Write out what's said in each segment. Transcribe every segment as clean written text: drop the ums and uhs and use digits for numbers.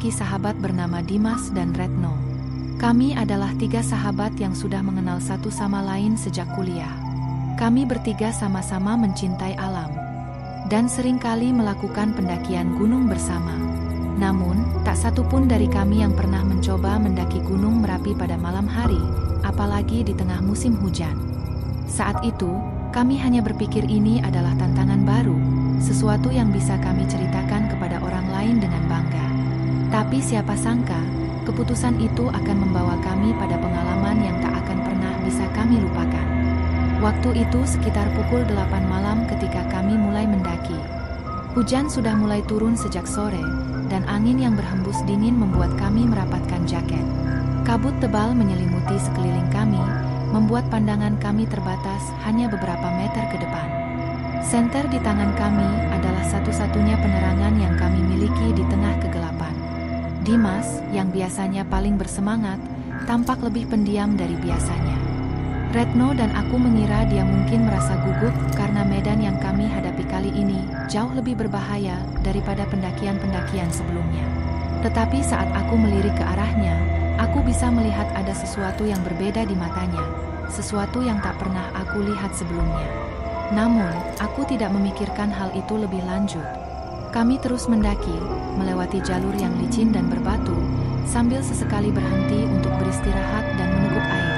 memiliki sahabat bernama Dimas dan Retno. Kami adalah 3 sahabat yang sudah mengenal satu sama lain sejak kuliah. Kami bertiga sama-sama mencintai alam dan seringkali melakukan pendakian gunung bersama. Namun, tak satu pun dari kami yang pernah mencoba mendaki Gunung Merapi pada malam hari, apalagi di tengah musim hujan. Saat itu, kami hanya berpikir ini adalah tantangan baru, sesuatu yang bisa kami ceritakan kepada orang lain dengan bangga. Tapi siapa sangka, keputusan itu akan membawa kami pada pengalaman yang tak akan pernah bisa kami lupakan. Waktu itu sekitar pukul 8 malam ketika kami mulai mendaki. Hujan sudah mulai turun sejak sore, dan angin yang berhembus dingin membuat kami merapatkan jaket. Kabut tebal menyelimuti sekeliling kami, membuat pandangan kami terbatas hanya beberapa meter ke depan. Senter di tangan kami adalah satu-satunya penerangan yang kami miliki di tengah kegelapan. Dimas, yang biasanya paling bersemangat, tampak lebih pendiam dari biasanya. Retno dan aku mengira dia mungkin merasa gugup karena medan yang kami hadapi kali ini jauh lebih berbahaya daripada pendakian-pendakian sebelumnya. Tetapi saat aku melirik ke arahnya, aku bisa melihat ada sesuatu yang berbeda di matanya, sesuatu yang tak pernah aku lihat sebelumnya. Namun, aku tidak memikirkan hal itu lebih lanjut. Kami terus mendaki, melewati jalur yang licin dan berbatu, sambil sesekali berhenti untuk beristirahat dan meneguk air.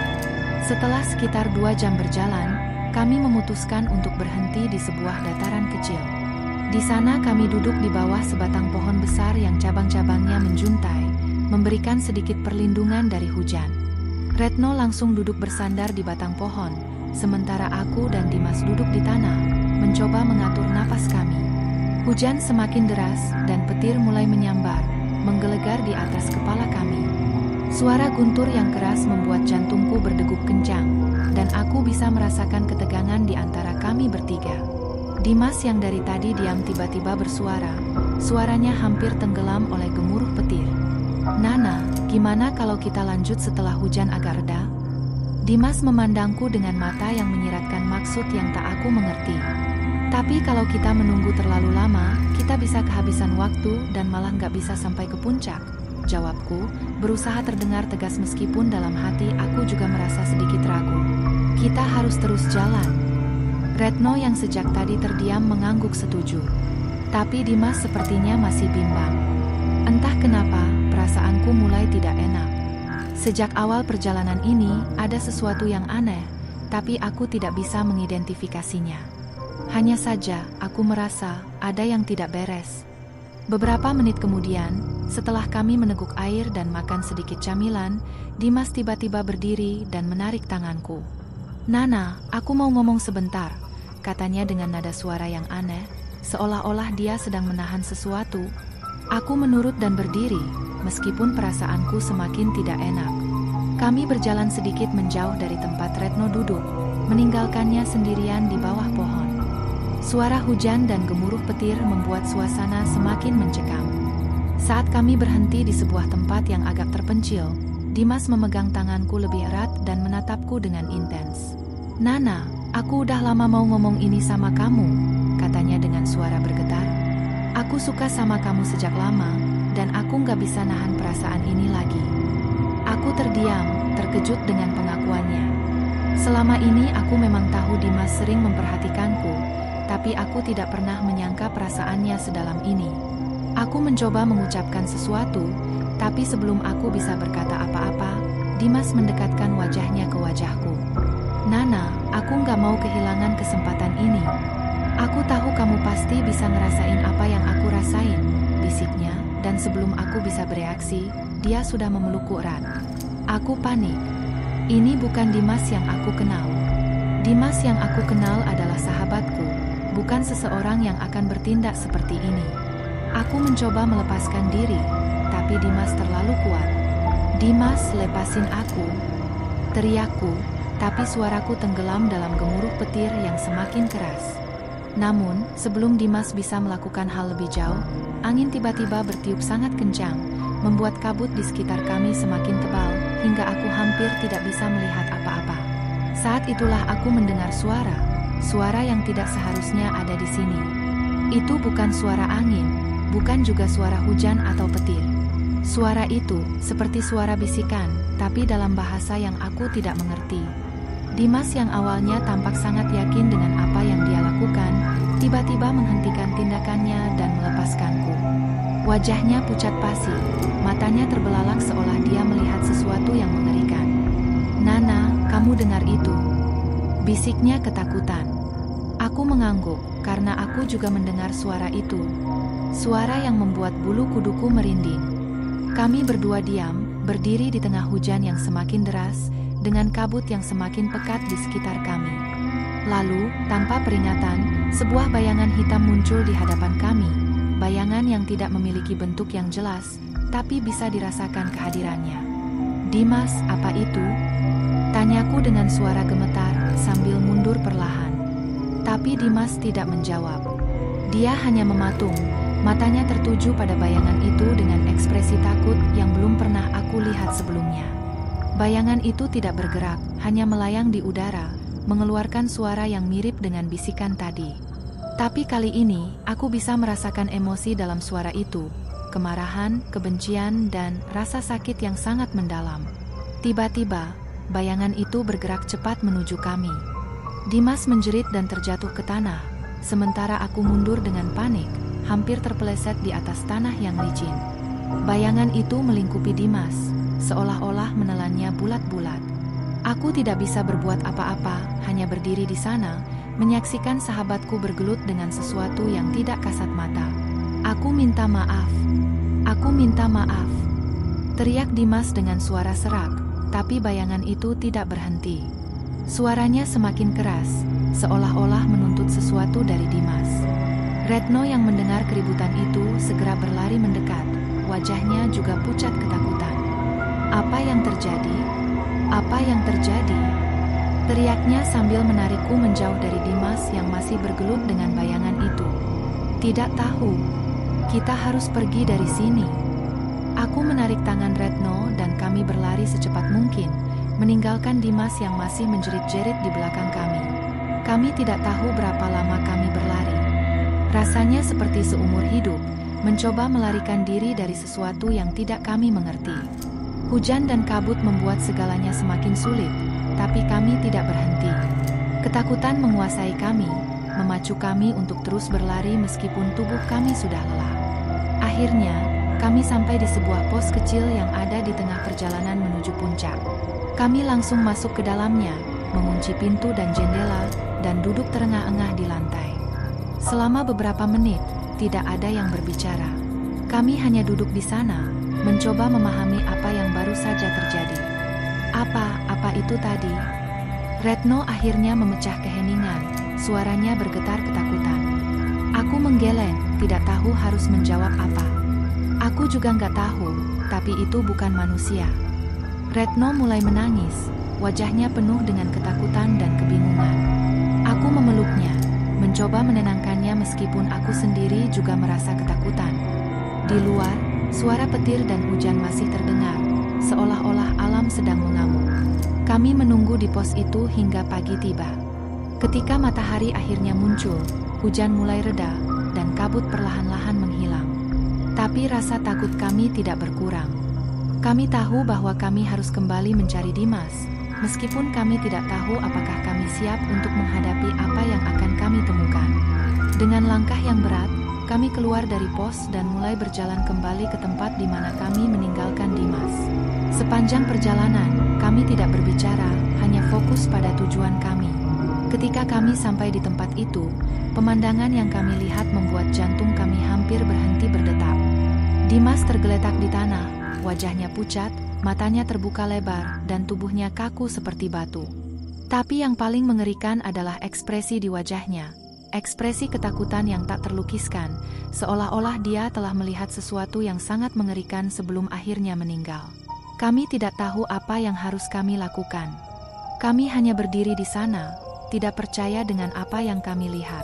Setelah sekitar 2 jam berjalan, kami memutuskan untuk berhenti di sebuah dataran kecil. Di sana kami duduk di bawah sebatang pohon besar yang cabang-cabangnya menjuntai, memberikan sedikit perlindungan dari hujan. Retno langsung duduk bersandar di batang pohon, sementara aku dan Dimas duduk di tanah, mencoba mengatur napas kami. Hujan semakin deras dan petir mulai menyambar, menggelegar di atas kepala kami. Suara guntur yang keras membuat jantungku berdegup kencang, dan aku bisa merasakan ketegangan di antara kami bertiga. Dimas yang dari tadi diam tiba-tiba bersuara, suaranya hampir tenggelam oleh gemuruh petir. "Nana, gimana kalau kita lanjut setelah hujan agak reda?" Dimas memandangku dengan mata yang menyiratkan maksud yang tak aku mengerti. "Tapi kalau kita menunggu terlalu lama, kita bisa kehabisan waktu dan malah nggak bisa sampai ke puncak," jawabku, berusaha terdengar tegas meskipun dalam hati aku juga merasa sedikit ragu. "Kita harus terus jalan." Retno yang sejak tadi terdiam mengangguk setuju. Tapi Dimas sepertinya masih bimbang. Entah kenapa, perasaanku mulai tidak enak. Sejak awal perjalanan ini, ada sesuatu yang aneh, tapi aku tidak bisa mengidentifikasinya. Hanya saja, aku merasa ada yang tidak beres. Beberapa menit kemudian, setelah kami meneguk air dan makan sedikit camilan, Dimas tiba-tiba berdiri dan menarik tanganku. "Nana, aku mau ngomong sebentar," katanya dengan nada suara yang aneh, seolah-olah dia sedang menahan sesuatu. Aku menurut dan berdiri, meskipun perasaanku semakin tidak enak. Kami berjalan sedikit menjauh dari tempat Retno duduk, meninggalkannya sendirian di bawah pohon. Suara hujan dan gemuruh petir membuat suasana semakin mencekam. Saat kami berhenti di sebuah tempat yang agak terpencil, Dimas memegang tanganku lebih erat dan menatapku dengan intens. "Nana, aku udah lama mau ngomong ini sama kamu," katanya dengan suara bergetar. "Aku suka sama kamu sejak lama, dan aku gak bisa nahan perasaan ini lagi." Aku terdiam, terkejut dengan pengakuannya. Selama ini aku memang tahu Dimas sering memperhatikanku, tapi aku tidak pernah menyangka perasaannya sedalam ini. Aku mencoba mengucapkan sesuatu, tapi sebelum aku bisa berkata apa-apa, Dimas mendekatkan wajahnya ke wajahku. "Nana, aku gak mau kehilangan kesempatan ini. Aku tahu kamu pasti bisa ngerasain apa yang aku rasain," bisiknya, dan sebelum aku bisa bereaksi, dia sudah memelukku erat. Aku panik. Ini bukan Dimas yang aku kenal. Dimas yang aku kenal adalah sahabatku, bukan seseorang yang akan bertindak seperti ini. Aku mencoba melepaskan diri, tapi Dimas terlalu kuat. "Dimas, lepasin aku!" teriakku, tapi suaraku tenggelam dalam gemuruh petir yang semakin keras. Namun, sebelum Dimas bisa melakukan hal lebih jauh, angin tiba-tiba bertiup sangat kencang, membuat kabut di sekitar kami semakin tebal, hingga aku hampir tidak bisa melihat apa-apa. Saat itulah aku mendengar suara yang tidak seharusnya ada di sini. Itu bukan suara angin, bukan juga suara hujan atau petir. Suara itu seperti suara bisikan, tapi dalam bahasa yang aku tidak mengerti. Dimas yang awalnya tampak sangat yakin dengan apa yang dia lakukan, tiba-tiba menghentikan tindakannya dan melepaskanku. Wajahnya pucat pasi, matanya terbelalak seolah dia melihat sesuatu yang mengerikan. "Nana, kamu dengar itu?" bisiknya ketakutan. Aku mengangguk, karena aku juga mendengar suara itu. Suara yang membuat bulu kuduku merinding. Kami berdua diam, berdiri di tengah hujan yang semakin deras, dengan kabut yang semakin pekat di sekitar kami. Lalu, tanpa peringatan, sebuah bayangan hitam muncul di hadapan kami. Bayangan yang tidak memiliki bentuk yang jelas, tapi bisa dirasakan kehadirannya. "Dimas, apa itu?" tanyaku dengan suara gemetar sambil mundur perlahan. Tapi Dimas tidak menjawab. Dia hanya mematung, matanya tertuju pada bayangan itu dengan ekspresi takut yang belum pernah aku lihat sebelumnya. Bayangan itu tidak bergerak, hanya melayang di udara, mengeluarkan suara yang mirip dengan bisikan tadi. Tapi kali ini, aku bisa merasakan emosi dalam suara itu, kemarahan, kebencian, dan rasa sakit yang sangat mendalam. Tiba-tiba, bayangan itu bergerak cepat menuju kami. Dimas menjerit dan terjatuh ke tanah, sementara aku mundur dengan panik, hampir terpeleset di atas tanah yang licin. Bayangan itu melingkupi Dimas, seolah-olah menelannya bulat-bulat. Aku tidak bisa berbuat apa-apa, hanya berdiri di sana, menyaksikan sahabatku bergelut dengan sesuatu yang tidak kasat mata. "Aku minta maaf. Aku minta maaf," teriak Dimas dengan suara serak, tapi bayangan itu tidak berhenti. Suaranya semakin keras, seolah-olah menuntut sesuatu dari Dimas. Retno yang mendengar keributan itu segera berlari mendekat, wajahnya juga pucat ketakutan. "Apa yang terjadi? Apa yang terjadi?" teriaknya sambil menarikku menjauh dari Dimas yang masih bergelut dengan bayangan itu. "Tidak tahu. Kita harus pergi dari sini." Aku menarik tangan Retno dan kami berlari secepat mungkin, meninggalkan Dimas yang masih menjerit-jerit di belakang kami. Kami tidak tahu berapa lama kami berlari. Rasanya seperti seumur hidup, mencoba melarikan diri dari sesuatu yang tidak kami mengerti. Hujan dan kabut membuat segalanya semakin sulit, tapi kami tidak berhenti. Ketakutan menguasai kami, memacu kami untuk terus berlari meskipun tubuh kami sudah lelah. Akhirnya, kami sampai di sebuah pos kecil yang ada di tengah perjalanan menuju puncak. Kami langsung masuk ke dalamnya, mengunci pintu dan jendela, dan duduk terengah-engah di lantai. Selama beberapa menit, tidak ada yang berbicara. Kami hanya duduk di sana, mencoba memahami apa yang baru saja terjadi. Apa itu tadi?" Retno akhirnya memecah keheningan, suaranya bergetar ketakutan. Aku menggeleng, tidak tahu harus menjawab apa. "Aku juga nggak tahu, tapi itu bukan manusia." Retno mulai menangis, wajahnya penuh dengan ketakutan dan kebingungan. Aku memeluknya, mencoba menenangkannya meskipun aku sendiri juga merasa ketakutan. Di luar, suara petir dan hujan masih terdengar, seolah-olah alam sedang mengamuk. Kami menunggu di pos itu hingga pagi tiba. Ketika matahari akhirnya muncul, hujan mulai reda, dan kabut perlahan-lahan menghilang. Tapi rasa takut kami tidak berkurang. Kami tahu bahwa kami harus kembali mencari Dimas, meskipun kami tidak tahu apakah kami siap untuk menghadapi apa yang akan kami temukan. Dengan langkah yang berat, kami keluar dari pos dan mulai berjalan kembali ke tempat di mana kami meninggalkan Dimas. Sepanjang perjalanan, kami tidak berbicara, hanya fokus pada tujuan kami. Ketika kami sampai di tempat itu, pemandangan yang kami lihat membuat jantung kami hampir berhenti berdetak. Dimas tergeletak di tanah, wajahnya pucat, matanya terbuka lebar, dan tubuhnya kaku seperti batu. Tapi yang paling mengerikan adalah ekspresi di wajahnya. Ekspresi ketakutan yang tak terlukiskan, seolah-olah dia telah melihat sesuatu yang sangat mengerikan sebelum akhirnya meninggal. Kami tidak tahu apa yang harus kami lakukan. Kami hanya berdiri di sana, tidak percaya dengan apa yang kami lihat.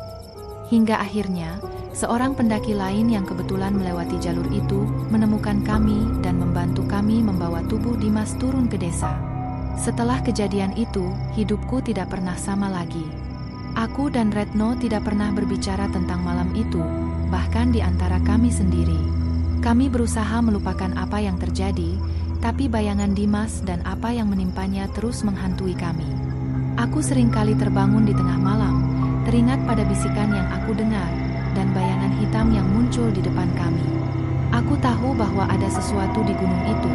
Hingga akhirnya, seorang pendaki lain yang kebetulan melewati jalur itu menemukan kami dan membantu kami membawa tubuh Dimas turun ke desa. Setelah kejadian itu, hidupku tidak pernah sama lagi. Aku dan Retno tidak pernah berbicara tentang malam itu, bahkan di antara kami sendiri. Kami berusaha melupakan apa yang terjadi, tapi bayangan Dimas dan apa yang menimpanya terus menghantui kami. Aku seringkali terbangun di tengah malam, teringat pada bisikan yang aku dengar, dan bayangan hitam yang muncul di depan kami. Aku tahu bahwa ada sesuatu di gunung itu,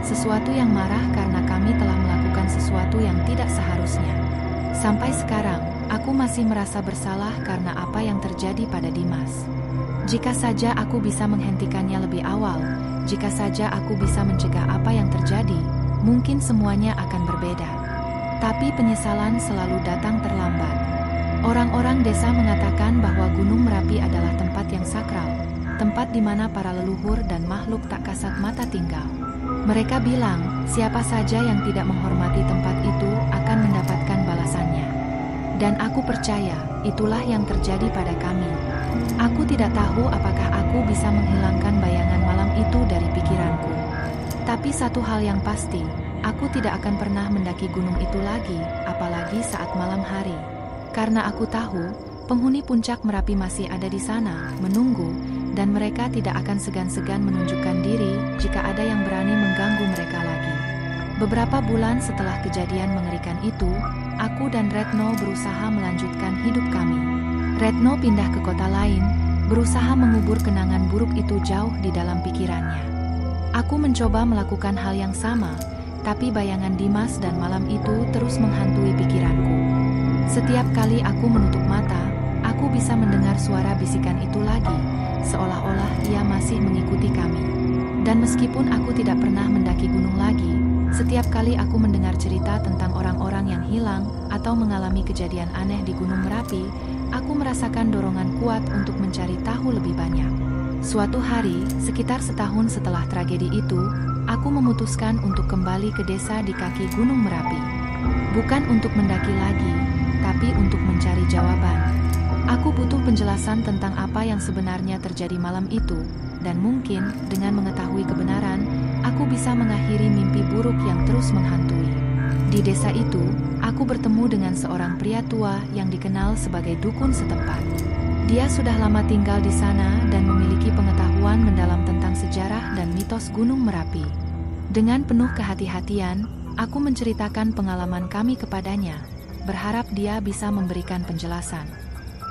sesuatu yang marah karena kami telah melakukan sesuatu yang tidak seharusnya. Sampai sekarang, aku masih merasa bersalah karena apa yang terjadi pada Dimas. Jika saja aku bisa menghentikannya lebih awal, jika saja aku bisa mencegah apa yang terjadi, mungkin semuanya akan berbeda. Tapi penyesalan selalu datang terlambat. Orang-orang desa mengatakan bahwa Gunung Merapi adalah tempat yang sakral, tempat di mana para leluhur dan makhluk tak kasat mata tinggal. Mereka bilang, siapa saja yang tidak menghormati tempat itu akan mendapatkan balasannya. Dan aku percaya, itulah yang terjadi pada kami. Aku tidak tahu apakah aku bisa menghilangkan bayangan malam itu dari pikiranku. Tapi satu hal yang pasti, aku tidak akan pernah mendaki gunung itu lagi, apalagi saat malam hari. Karena aku tahu, penghuni puncak Merapi masih ada di sana, menunggu, dan mereka tidak akan segan-segan menunjukkan diri jika ada yang berani mengganggu mereka lagi. Beberapa bulan setelah kejadian mengerikan itu, aku dan Retno berusaha melanjutkan hidup kami. Retno pindah ke kota lain, berusaha mengubur kenangan buruk itu jauh di dalam pikirannya. Aku mencoba melakukan hal yang sama, tapi bayangan Dimas dan malam itu terus menghantui pikiranku. Setiap kali aku menutup mata, aku bisa mendengar suara bisikan itu lagi, seolah-olah ia masih mengikuti kami. Dan meskipun aku tidak pernah mendaki gunung lagi, setiap kali aku mendengar cerita tentang orang-orang yang hilang atau mengalami kejadian aneh di Gunung Merapi, aku merasakan dorongan kuat untuk mencari tahu lebih banyak. Suatu hari, sekitar setahun setelah tragedi itu, aku memutuskan untuk kembali ke desa di kaki Gunung Merapi. Bukan untuk mendaki lagi, tapi untuk mencari jawaban. Aku butuh penjelasan tentang apa yang sebenarnya terjadi malam itu, dan mungkin dengan mengetahui kebenaran, aku bisa mengakhiri mimpi buruk yang terus menghantui. Di desa itu, aku bertemu dengan seorang pria tua yang dikenal sebagai dukun setempat. Dia sudah lama tinggal di sana dan memiliki pengetahuan mendalam tentang sejarah dan mitos Gunung Merapi. Dengan penuh kehati-hatian, aku menceritakan pengalaman kami kepadanya, berharap dia bisa memberikan penjelasan.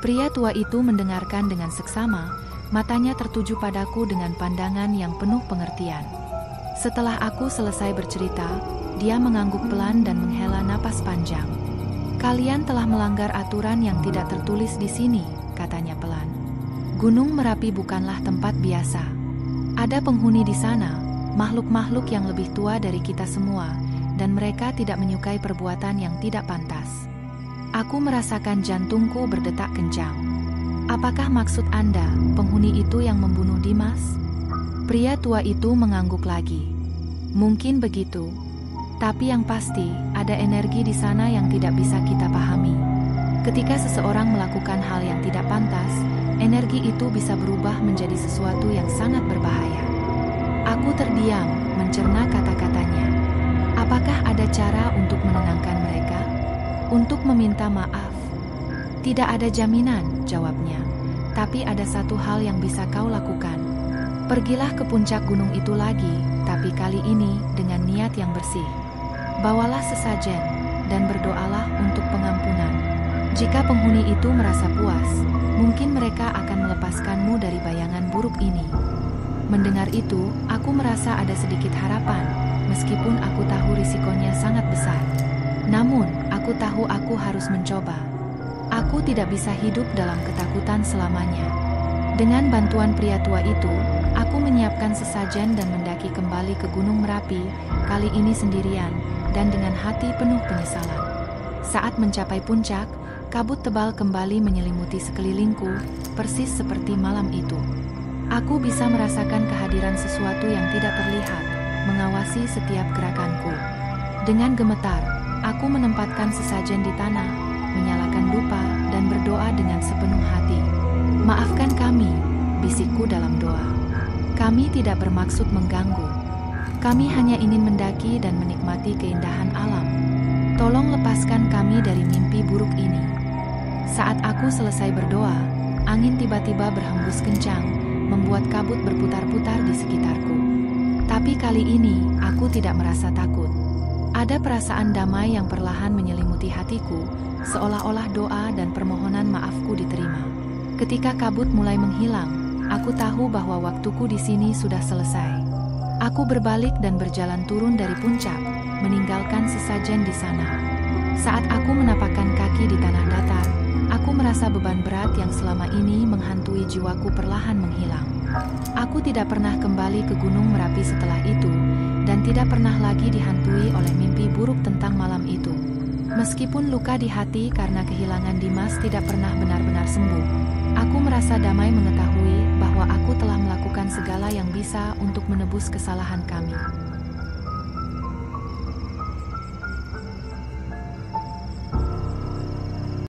Pria tua itu mendengarkan dengan seksama, matanya tertuju padaku dengan pandangan yang penuh pengertian. Setelah aku selesai bercerita, dia mengangguk pelan dan menghela napas panjang. "Kalian telah melanggar aturan yang tidak tertulis di sini," katanya pelan. "Gunung Merapi bukanlah tempat biasa. Ada penghuni di sana, makhluk-makhluk yang lebih tua dari kita semua, dan mereka tidak menyukai perbuatan yang tidak pantas." Aku merasakan jantungku berdetak kencang. "Apakah maksud Anda, penghuni itu yang membunuh Dimas?" Pria tua itu mengangguk lagi. "Mungkin begitu. Tapi yang pasti, ada energi di sana yang tidak bisa kita pahami. Ketika seseorang melakukan hal yang tidak pantas, energi itu bisa berubah menjadi sesuatu yang sangat berbahaya." Aku terdiam, mencerna kata-katanya. "Apakah ada cara untuk menenangkan mereka? Untuk meminta maaf?" "Tidak ada jaminan," jawabnya. "Tapi ada satu hal yang bisa kau lakukan. Pergilah ke puncak gunung itu lagi, tapi kali ini dengan niat yang bersih. Bawalah sesajen, dan berdoalah untuk pengampunan. Jika penghuni itu merasa puas, mungkin mereka akan melepaskanmu dari bayangan buruk ini." Mendengar itu, aku merasa ada sedikit harapan, meskipun aku tahu risikonya sangat besar. Namun, aku tahu aku harus mencoba. Aku tidak bisa hidup dalam ketakutan selamanya. Dengan bantuan pria tua itu, aku menyiapkan sesajen dan mendaki kembali ke Gunung Merapi, kali ini sendirian, dan dengan hati penuh penyesalan. Saat mencapai puncak, kabut tebal kembali menyelimuti sekelilingku, persis seperti malam itu. Aku bisa merasakan kehadiran sesuatu yang tidak terlihat, mengawasi setiap gerakanku. Dengan gemetar, aku menempatkan sesajen di tanah, menyalakan dupa, dan berdoa dengan sepenuh hati. "Maafkan kami," bisikku dalam doa. "Kami tidak bermaksud mengganggu. Kami hanya ingin mendaki dan menikmati keindahan alam. Tolong lepaskan kami dari mimpi buruk ini." Saat aku selesai berdoa, angin tiba-tiba berhembus kencang, membuat kabut berputar-putar di sekitarku. Tapi kali ini, aku tidak merasa takut. Ada perasaan damai yang perlahan menyelimuti hatiku, seolah-olah doa dan permohonan maafku diterima. Ketika kabut mulai menghilang, aku tahu bahwa waktuku di sini sudah selesai. Aku berbalik dan berjalan turun dari puncak, meninggalkan sesajen di sana. Saat aku menapakkan kaki di tanah datar, aku merasa beban berat yang selama ini menghantui jiwaku perlahan menghilang. Aku tidak pernah kembali ke Gunung Merapi setelah itu, dan tidak pernah lagi dihantui oleh mimpi buruk tentang malam itu. Meskipun luka di hati karena kehilangan Dimas tidak pernah benar-benar sembuh, aku merasa damai mengetahui bahwa aku telah melakukan segala yang bisa untuk menebus kesalahan kami.